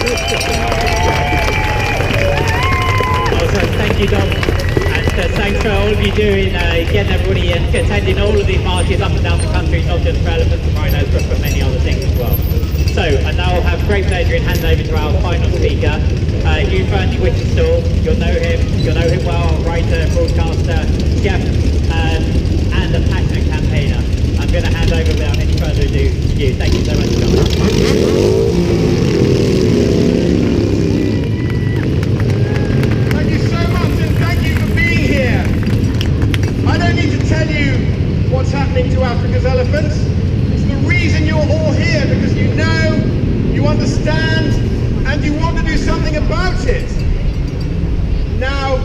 Awesome, thank you, Dom. And thanks for all of you doing, getting everybody in, attending all of these marches up and down the country, not just for elephants and rhinos, but for many other things as well. So, and now I'll have great pleasure in handing over to our final speaker, Hugh Fearnley-Whittingstall. You'll know him well, writer, broadcaster, chef, and a passionate campaigner. I'm going to hand over without any further ado to Hugh. Thank you so much, John. Thank you so much, and thank you for being here. I don't need to tell you what's happening to Africa's elephants. It's the reason you're all here, because you know, you understand, and you want to do something about it. Now,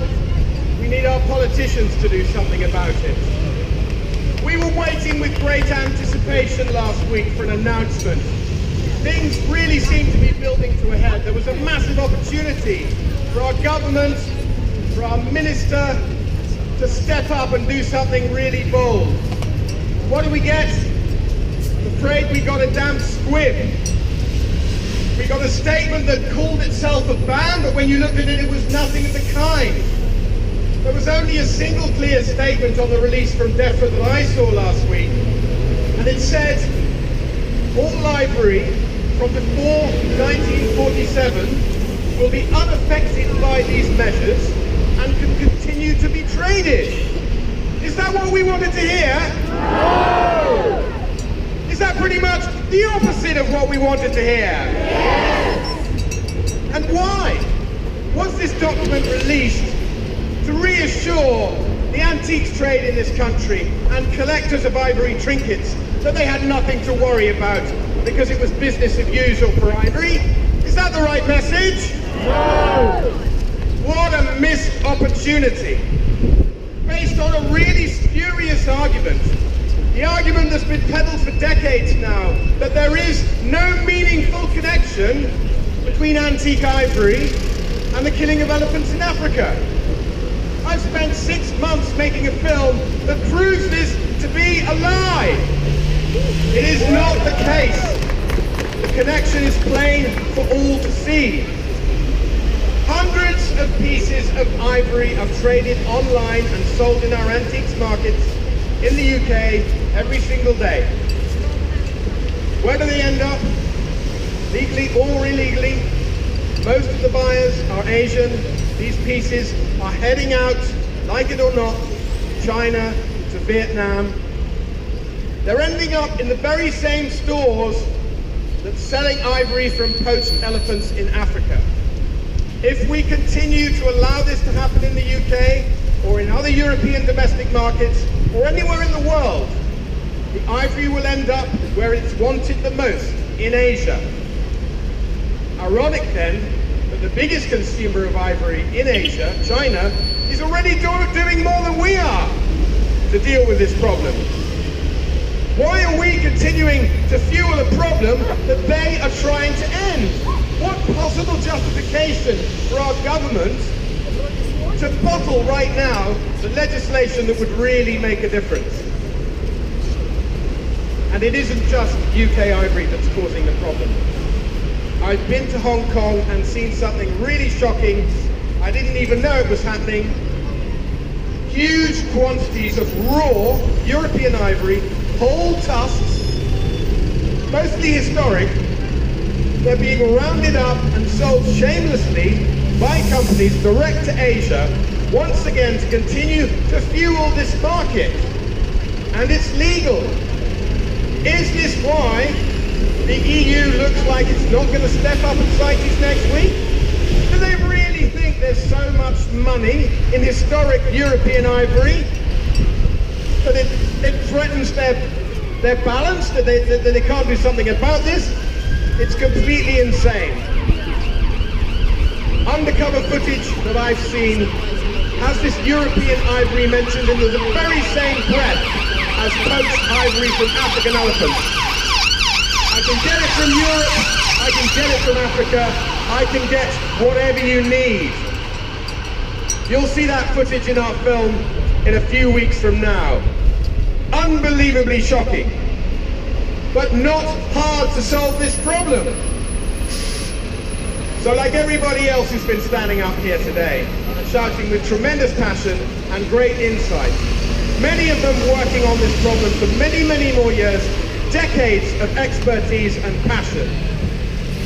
we need our politicians to do something about it. We were waiting with great anticipation last week for an announcement. Things really seemed to be building to a head. There was a massive opportunity for our government, for our minister to step up and do something really bold. What did we get? I'm afraid we got a damn squib. We got a statement that called itself a ban, but when you looked at it, it was nothing of the kind. There was only a single clear statement on the release from DEFRA that I saw last week, and it said all ivory from before 1947 will be unaffected by these measures and can continue to be traded. Is that what we wanted to hear? No! Is that pretty much the opposite of what we wanted to hear? Yes! And why? Was this document released to reassure the antiques trade in this country and collectors of ivory trinkets that they had nothing to worry about because it was business as usual for ivory? Is that the right message? No! What a missed opportunity. Based on a really spurious argument. The argument that's been peddled for decades now, that there is no meaningful connection between antique ivory and the killing of elephants in Africa. I've spent 6 months making a film that proves this to be a lie. It is not the case. The connection is plain for all to see. Hundreds of pieces of ivory are traded online and sold in our antiques markets in the UK every single day. Where do they end up? Legally or illegally? Most of the buyers are Asian. These pieces are heading out, like it or not, to China, to Vietnam. They're ending up in the very same stores that's selling ivory from poached elephants in Africa. If we continue to allow this to happen in the UK, or in other European domestic markets, or anywhere in the world, the ivory will end up where it's wanted the most, in Asia. Ironic then, that the biggest consumer of ivory in Asia, China, is already doing more than we are to deal with this problem. Why are we continuing to fuel a problem that they are trying to end? What possible justification for our government to bottle right now the legislation that would really make a difference? And it isn't just UK ivory that's causing the problem. I've been to Hong Kong and seen something really shocking. I didn't even know it was happening. Huge quantities of raw European ivory, whole tusks, mostly historic. They're being rounded up and sold shamelessly by companies direct to Asia, once again to continue to fuel this market. And it's legal. Is this why the EU looks like it's not going to step up at CITES next week? Do they really think there's so much money in historic European ivory that it threatens their balance, that they can't do something about this? It's completely insane. Undercover footage that I've seen has this European ivory mentioned in the very same breath as poached ivory from African elephants. I can get it from Europe, I can get it from Africa, I can get whatever you need. You'll see that footage in our film in a few weeks from now. Unbelievably shocking, but not hard to solve this problem. So like everybody else who's been standing up here today and shouting with tremendous passion and great insight, many of them working on this problem for many, many more years, decades of expertise and passion.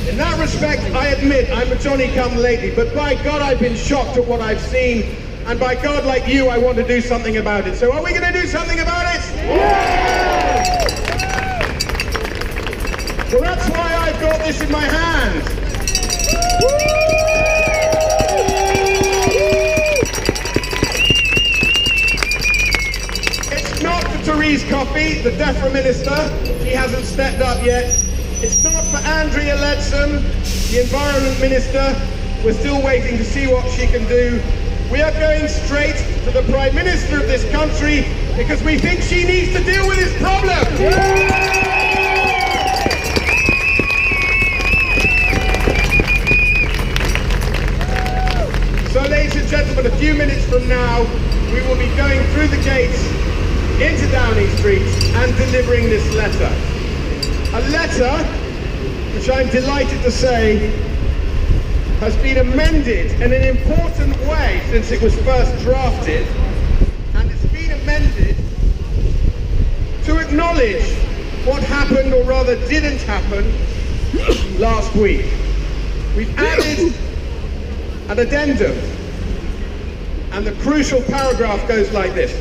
In that respect, I admit I'm a Johnny-come-lately, but by God, I've been shocked at what I've seen, and by God, like you, I want to do something about it. So are we going to do something about it? Yeah! Well, that's why I've got this in my hand. It's not for Therese Coffey, the DEFRA minister. She hasn't stepped up yet. It's not for Andrea Leadsom, the Environment Minister. We're still waiting to see what she can do. We are going straight to the Prime Minister of this country because we think she needs to deal with this problem. So, ladies and gentlemen, a few minutes from now, we will be going through the gates into Downing Street and delivering this letter. A letter which I'm delighted to say has been amended in an important way since it was first drafted, and it's been amended to acknowledge what happened, or rather didn't happen, last week. We've added an addendum, and the crucial paragraph goes like this.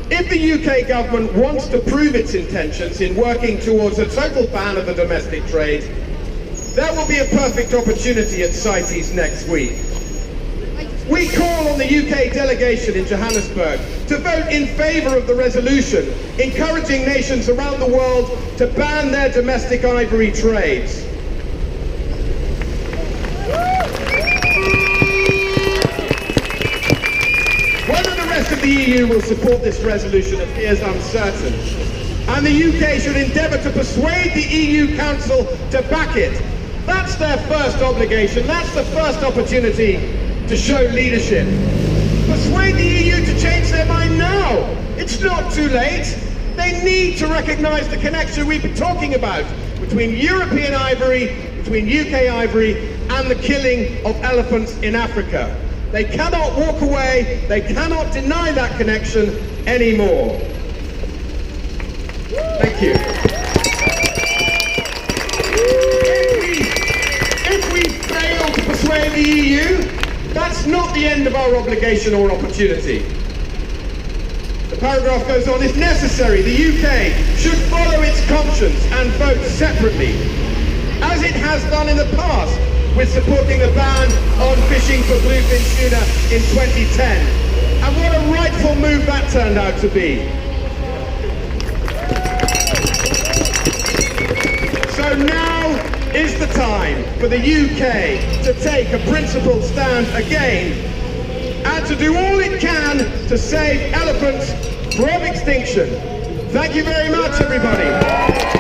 If the UK government wants to prove its intentions in working towards a total ban of the domestic trade, there will be a perfect opportunity at CITES next week. We call on the UK delegation in Johannesburg to vote in favour of the resolution encouraging nations around the world to ban their domestic ivory trades. The EU will support this resolution appears uncertain, and the UK should endeavour to persuade the EU Council to back it. That's their first obligation, that's the first opportunity to show leadership. Persuade the EU to change their mind now. It's not too late. They need to recognise the connection we've been talking about between European ivory, between UK ivory, and the killing of elephants in Africa. They cannot walk away, they cannot deny that connection anymore. Thank you. If we fail to persuade the EU, that's not the end of our obligation or opportunity. The paragraph goes on, if necessary, the UK should follow its conscience and vote separately, as it has done in the past, with supporting the ban on fishing for bluefin tuna in 2010. And what a rightful move that turned out to be. So now is the time for the UK to take a principled stand again and to do all it can to save elephants from extinction. Thank you very much, everybody.